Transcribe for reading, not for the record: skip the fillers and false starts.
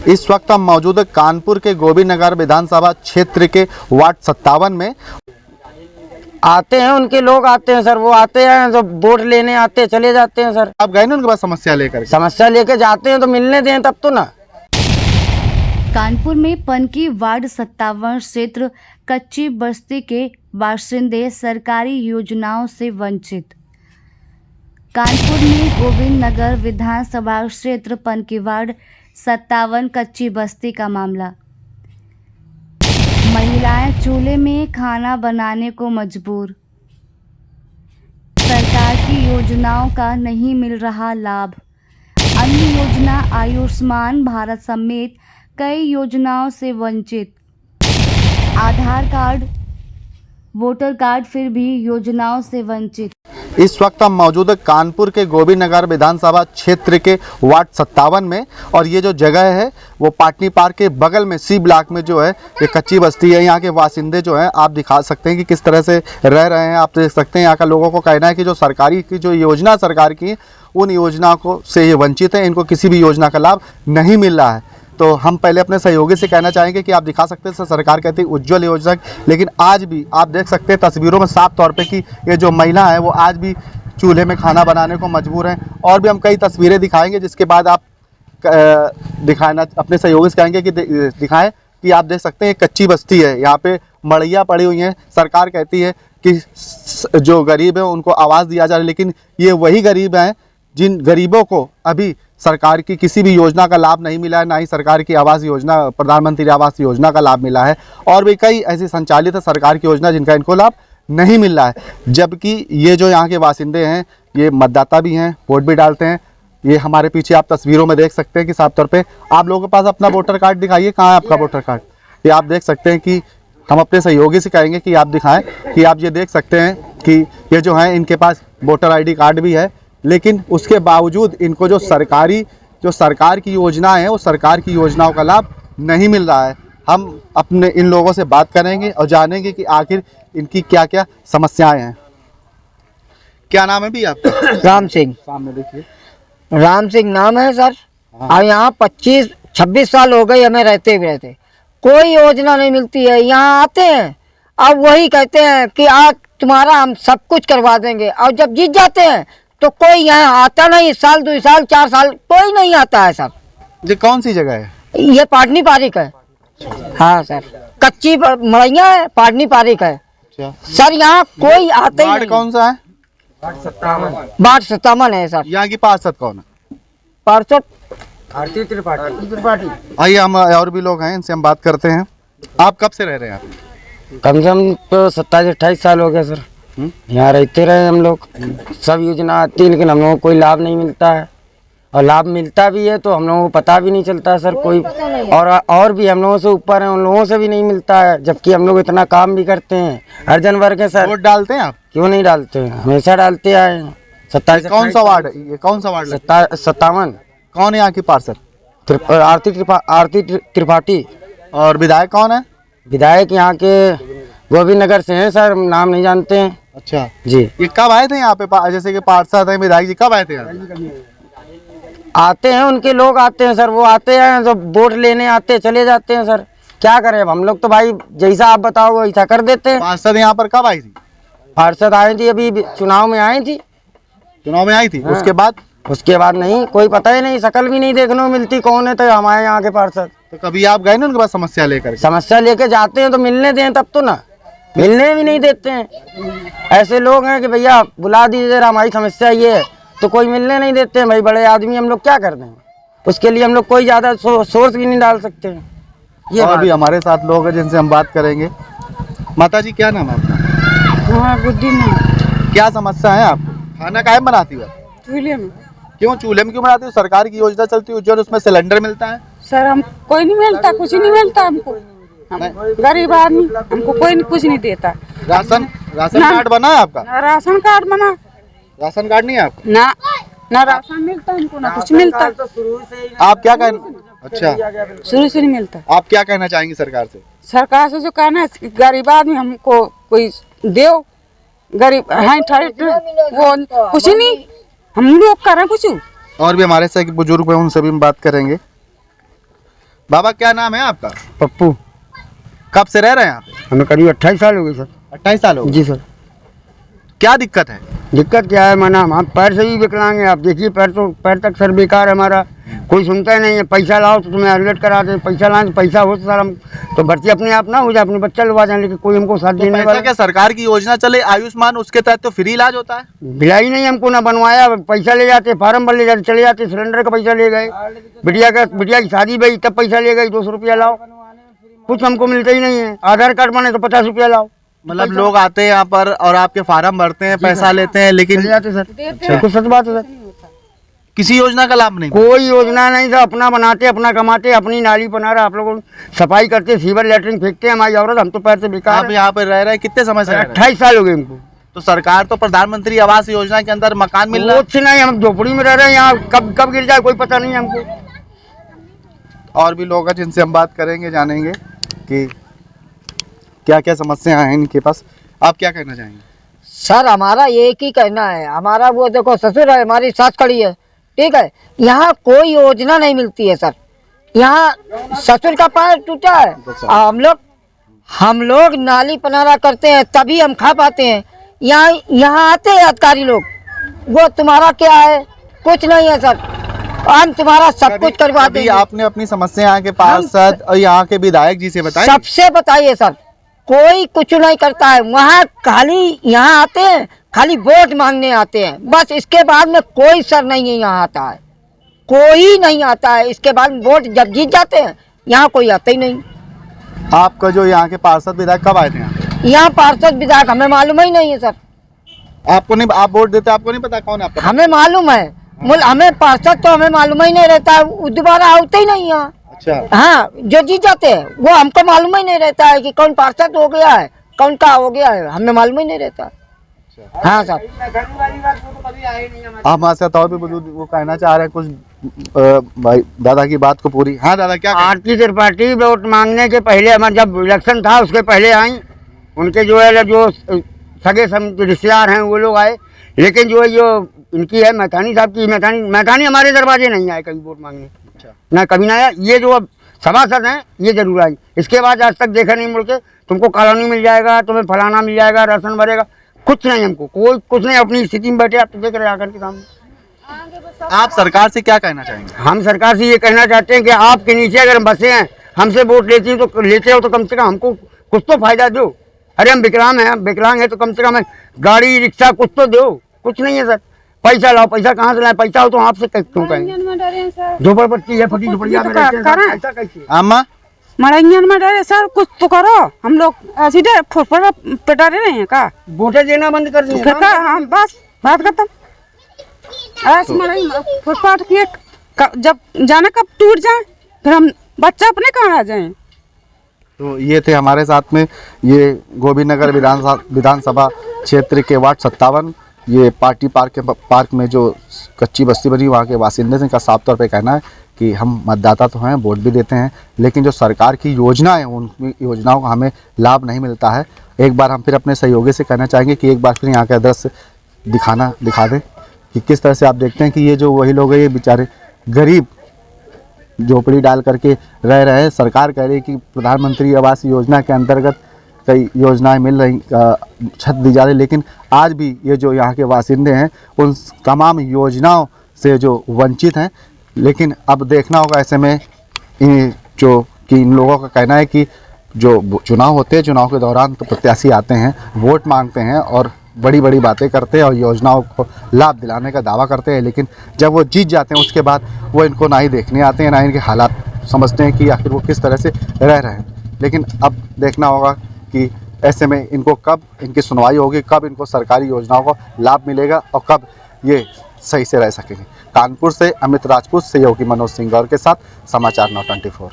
इस वक्त हम मौजूद है कानपुर के गोविंद नगर विधानसभा क्षेत्र के वार्ड 57 में। आते हैं उनके लोग आते हैं सर, वो आते हैं तो वोट लेने आते हैं, चले जाते हैं सर। आप गए ना उनके पास समस्या लेकर? समस्या लेके जाते हैं तो मिलने दें तब तो ना। कानपुर में पनकी वार्ड 57 क्षेत्र कच्ची बस्ती के बाशिंदे सरकारी योजनाओं से वंचित। कानपुर में गोविंद नगर विधानसभा क्षेत्र पनकी वार्ड 57 कच्ची बस्ती का मामला। महिलाएं चूल्हे में खाना बनाने को मजबूर। सरकार की योजनाओं का नहीं मिल रहा लाभ। अन्य योजना आयुष्मान भारत समेत कई योजनाओं से वंचित। आधार कार्ड, वोटर कार्ड फिर भी योजनाओं से वंचित। इस वक्त हम मौजूद है कानपुर के गोविंद नगर विधानसभा क्षेत्र के वार्ड 57 में, और ये जो जगह है वो पाटनी पार्क के बगल में सी ब्लॉक में जो है ये कच्ची बस्ती है। यहाँ के बासिंदे जो हैं आप दिखा सकते हैं कि किस तरह से रह रहे हैं। आप देख सकते हैं यहाँ का लोगों को कहना है कि जो सरकारी की जो योजना सरकार की उन योजनाओं को से ये वंचित है, इनको किसी भी योजना का लाभ नहीं मिल रहा है। तो हम पहले अपने सहयोगी से कहना चाहेंगे कि आप दिखा सकते हैं सरकार कहती है उज्ज्वल योजना, लेकिन आज भी आप देख सकते हैं तस्वीरों में साफ तौर पे कि ये जो महिला है वो आज भी चूल्हे में खाना बनाने को मजबूर हैं। और भी हम कई तस्वीरें दिखाएंगे जिसके बाद आप दिखाना अपने सहयोगी से कहेंगे कि दिखाएं कि आप देख सकते हैं कच्ची बस्ती है, यहाँ पे मड़ैया पड़ी हुई हैं। सरकार कहती है कि जो गरीब है उनको आवास दिया जा रहा है, लेकिन ये वही गरीब हैं जिन गरीबों को अभी सरकार की किसी भी योजना का लाभ नहीं मिला है, ना ही सरकार की आवास योजना प्रधानमंत्री आवास योजना का लाभ मिला है। और भी कई ऐसी संचालित है सरकार की योजना जिनका इनको लाभ नहीं मिल रहा है। जबकि ये जो यहाँ के बासिंदे हैं ये मतदाता भी हैं, वोट भी डालते हैं। ये हमारे पीछे आप तस्वीरों में देख सकते हैं कि साफ तौर पे आप लोगों के पास अपना वोटर कार्ड दिखाइए, कहाँ है आपका वोटर कार्ड? ये आप देख सकते हैं कि हम अपने सहयोगी से कहेंगे कि आप दिखाएं कि आप ये देख सकते हैं कि ये जो है इनके पास वोटर ID कार्ड भी है, लेकिन उसके बावजूद इनको जो सरकार की योजनाएं हैं वो सरकार की योजनाओं का लाभ नहीं मिल रहा है। हम अपने इन लोगों से बात करेंगे और जानेंगे कि आखिर इनकी क्या क्या समस्याएं हैं। क्या नाम है भी आपका? राम सिंह। सामने देखिए, राम सिंह नाम है सर। और यहाँ 25-26 साल हो गए हमें रहते कोई योजना नहीं मिलती है। यहाँ आते हैं अब वही कहते हैं कि आज तुम्हारा हम सब कुछ करवा देंगे, और जब जीत जाते हैं तो कोई यहाँ आता नहीं। साल 2 साल 4 साल कोई नहीं आता है सर। ये कौन सी जगह है? ये पाटनी पारिक है। हाँ सर, कच्ची मड़ैया है, पाटनी पारिक है सर। यहाँ कोई आता ही नहीं। कौन सा है? वार्ड 57 है सर। यहाँ की पार्षद कौन है? पार्षद आरती त्रिपाठी। आइए हम और भी लोग हैं, इनसे हम बात करते हैं। आप कब से रह रहे हैं आप? कम से कम तो 27-28 साल हो गए सर। यहाँ रहते रहे हम लोग। सब योजना आती है लेकिन हम लोगों को कोई लाभ नहीं मिलता है, और लाभ मिलता भी है तो हम लोगों को पता भी नहीं चलता है सर कोई। और भी हम लोगों से ऊपर हैं, उन लोगों से भी नहीं मिलता है, जबकि हम लोग इतना काम भी करते हैं। हरिजन वर्ग है सर। वोट डालते हैं आप? क्यों नहीं डालते हैं, हमेशा डालते आए हैं। 27। कौन सा वार्ड है ये? कौन सा वार्ड? 57। कौन है यहाँ की पार्षद? आरती त्रिपाठी। और विधायक कौन है? विधायक यहाँ के गोविंद नगर से हैं सर, नाम नहीं जानते हैं। अच्छा जी। ये कब आए थे यहाँ पे? जैसे कि पार्षद हैं, विधायक जी कब आए थे यहाँ? आते हैं उनके लोग आते हैं सर, वो आते हैं तो वोट लेने आते हैं, चले जाते हैं सर। क्या करें अब हम लोग तो भाई, जैसा आप बताओ वैसा कर देते हैं। पार्षद यहाँ पर कब आई थी? पार्षद आई थी अभी चुनाव में आई थी। चुनाव में आई थी? हाँ। उसके बाद नहीं, कोई पता ही नहीं, शकल भी नहीं देखने को मिलती कौन है तो हमारे यहाँ के पार्षद। तो कभी आप गए ना उनके पास समस्या लेकर? समस्या लेके जाते हैं तो मिलने दें तब तो ना, मिलने भी नहीं देते हैं। ऐसे लोग हैं कि भैया बुला दीजिए हमारी समस्या ये है, तो कोई मिलने नहीं देते हैं। भाई बड़े आदमी हम लोग क्या कर दें, उसके लिए हम लोग कोई ज़्यादा सोर्स भी नहीं डाल सकते हैं। ये अभी हमारे साथ लोग हैं जिनसे हम बात करेंगे। माता जी क्या नाम है आपका? गुड्डी में। क्या समस्या है आपको? खाना काहे बनाती हो? चूल्हे में। क्यों चूल्हे में क्यों बनाती हो? सरकार की योजना चलती है उज्ज्वल, उसमें सिलेंडर मिलता है। सर हम कोई नहीं मिलता, कुछ नहीं मिलता हमको। हम गरीब आदमी, हमको कोई कुछ नहीं देता। राशन कार्ड बना है आपका? राशन कार्ड बना। राशन कार्ड नहीं है आपका? ना राशन मिलता हमको, ना कुछ मिलता। आप क्या कहना? अच्छा, शुरू से नहीं मिलता। आप क्या कहना चाहेंगे सरकार से? सरकार से जो कहना है, गरीब आदमी हमको कोई दे। गरीब है वो कुछ नहीं, हम लोग कर रहे कुछ। और भी हमारे साथ बुजुर्ग हैं, उनसे भी हम बात करेंगे। बाबा क्या नाम है आपका? पप्पू। कब से रह रहे हैं यहाँ पे? हमें करीब 28 साल हो गए सर। 28 साल हो गए। जी सर। क्या दिक्कत है? दिक्कत क्या है माना, हम पैर से भी विकलांग हैं। आप देखिए पैर तक सर बेकार है हमारा, कोई सुनता ही नहीं है। पैसा लाओ तो तुम्हें एडमिट करा दे, पैसा लाए तो पैसा हो तो सर हम तो भर्ती अपने आप ना हो जाए, अपने बच्चा लगा जाए, लेकिन कोई हमको साथ तो देने पैसा वाला क्या सरकार की योजना चले आयुष्मान, उसके तहत तो फ्री इलाज होता है। भिलाई नहीं हमको ना बनवाया, पैसा ले जाते, फार्म भर ले जाते, चले जाते, सिलेंडर का पैसा ले गए, बिटिया की शादी भई तब पैसा ले गए 200 रुपया लाओ, कुछ हमको मिलता ही नहीं है। आधार कार्ड बने तो 50 रुपया लाओ। मतलब लोग आते हैं यहाँ पर और आपके फार्म भरते हैं, पैसा लेते हैं, लेकिन चले जाते सर। कुछ सच बात है सर, किसी योजना का लाभ नहीं। कोई योजना नहीं सर। अपना बनाते, अपना कमाते, अपनी नाली बना रहा, आप लोग सफाई करते, सीवर लेटरिन फेंकते हैं हमारी औरत, हम तो पैर से बेकार आप यहाँ पर रह रहे हैं कितने समय से? 28 साल हो गए हमको। तो सरकार तो प्रधानमंत्री आवास योजना के अंदर मकान मिल रहा है। कुछ नहीं, हम झोपड़ी में रह रहे हैं, यहाँ कब गिर जाए कोई पता नहीं हमको। और भी लोग हैं जिनसे हम बात करेंगे, जानेंगे कि क्या क्या समस्या हैं इनके पास। आप क्या कहना चाहेंगे? सर हमारा एक ही कहना है, हमारा वो देखो ससुर है, हमारी सास खड़ी है, ठीक है, यहाँ कोई योजना नहीं मिलती है सर। यहाँ ससुर का पैर टूटा है, हम लोग नाली पनारा करते हैं तभी हम खा पाते हैं। यहाँ आते हैं अधिकारी लोग, वो तुम्हारा क्या है, कुछ नहीं है सर, हम तुम्हारा सब कुछ करवा देंगे। आपने अपनी समस्या यहाँ के पार्षद और यहाँ के विधायक जी से बताई? सबसे बताइए सर, कोई कुछ नहीं करता है। वहाँ खाली यहाँ आते हैं, खाली वोट मांगने आते हैं, बस। इसके बाद में कोई सर नहीं है यहाँ आता है, कोई नहीं आता है। इसके बाद वोट जब जीत जाते हैं यहाँ कोई आता ही नहीं। आपका जो यहाँ के पार्षद विधायक कब आए थे यहाँ पार्षद विधायक हमें मालूम ही नहीं है सर। आपको नहीं, आप वोट देते, आपको नहीं पता कौन है आपका? हमें मालूम है, हमें पार्षद तो हमें मालूम ही नहीं रहता है, वो दोबारा आते ही नहीं यहाँ। अच्छा। हाँ, जो जीत जाते हैं वो हमको मालूम ही नहीं रहता है कि कौन पार्षद हो गया है, कौन का हो गया है, हमें मालूम ही नहीं रहता। हाँ सर। आप हमारे साथ और भी बुजुर्ग वो कहना चाह रहे हैं कुछ, भाई दादा की बात को पूरी। हाँ दादा क्या? आरती त्रिपाठी वोट मांगने के पहले, हमारे जब इलेक्शन था उसके पहले आई, उनके जो है जो सगे रिश्तेदार हैं वो लोग आए, लेकिन जो इनकी है मैथानी साहब की, मैथानी हमारे दरवाजे नहीं आए कभी वोट मांगने। अच्छा। ना कभी ना आया। ये जो अब सभासद हैं ये जरूर आई, इसके बाद आज तक देखा नहीं मुड़ के, तुमको कॉलोनी मिल जाएगा, तुम्हें फलाना मिल जाएगा, राशन भरेगा, कुछ नहीं हमको, कोई कुछ नहीं। अपनी स्थिति में बैठे, आप तो देख रहे हैं आकर के सामने। आप सरकार से क्या कहना चाहेंगे? हम सरकार से ये कहना चाहते हैं कि आपके नीचे अगर बसे हैं, हमसे वोट लेते हो तो कम से कम हमको कुछ तो फायदा दो। अरे हम विकलांग है तो कम से कम गाड़ी रिक्शा कुछ तो दो, कुछ नहीं है सर। पैसा लाओ, पैसा कहाँ से लाए? पैसा हो तो आपसे क्यों कहें? झोपड़पट्टी है, फटी झोपड़िया में रहते हैं, ऐसा कैसे? अम्मा मड़ैयन में डरे सर, कुछ तो करो। हम लोग ऐसे पे डरे नहीं है का? वोटे देना बंद कर दिए। हाँ बस बात खत्म। ऐसे मड़ई फुटपाथ किए, जब जाने कब टूट जाए फिर हम बच्चा अपने कहाँ आ जाए। तो ये थे हमारे साथ में, ये गोविंद नगर विधानसभा क्षेत्र के वार्ड 57, ये पार्टी पार्क में जो कच्ची बस्ती बनी वहाँ के बासिंदे जिनका साफ तौर पे कहना है कि हम मतदाता तो हैं, वोट भी देते हैं, लेकिन जो सरकार की योजना है उन योजनाओं का हमें लाभ नहीं मिलता है। एक बार हम फिर अपने सहयोगी से कहना चाहेंगे कि एक बार फिर यहाँ का दृश्य दिखा दें कि किस तरह से आप देखते हैं कि ये जो वही लोग हैं, ये बेचारे गरीब झोपड़ी डाल करके रह रहे हैं। सरकार कह रही है कि प्रधानमंत्री आवास योजना के अंतर्गत कई योजनाएं मिल रही, छत दी जा रही, लेकिन आज भी ये जो यहाँ के बासिंदे हैं उन तमाम योजनाओं से जो वंचित हैं। लेकिन अब देखना होगा ऐसे में इन लोगों का कहना है कि जो चुनाव होते हैं, चुनाव के दौरान तो प्रत्याशी आते हैं, वोट मांगते हैं और बड़ी बड़ी बातें करते हैं और योजनाओं को लाभ दिलाने का दावा करते हैं, लेकिन जब वो जीत जाते हैं उसके बाद वो इनको ना ही देखने आते हैं, ना इनके हालात समझते हैं कि आखिर वो किस तरह से रह रहे हैं। लेकिन अब देखना होगा कि ऐसे में इनको कब इनकी सुनवाई होगी, कब इनको सरकारी योजनाओं का लाभ मिलेगा और कब ये सही से रह सकेंगे। कानपुर से अमित राजपूत, सहयोगी मनोज सिंह गौर के साथ समाचार 924।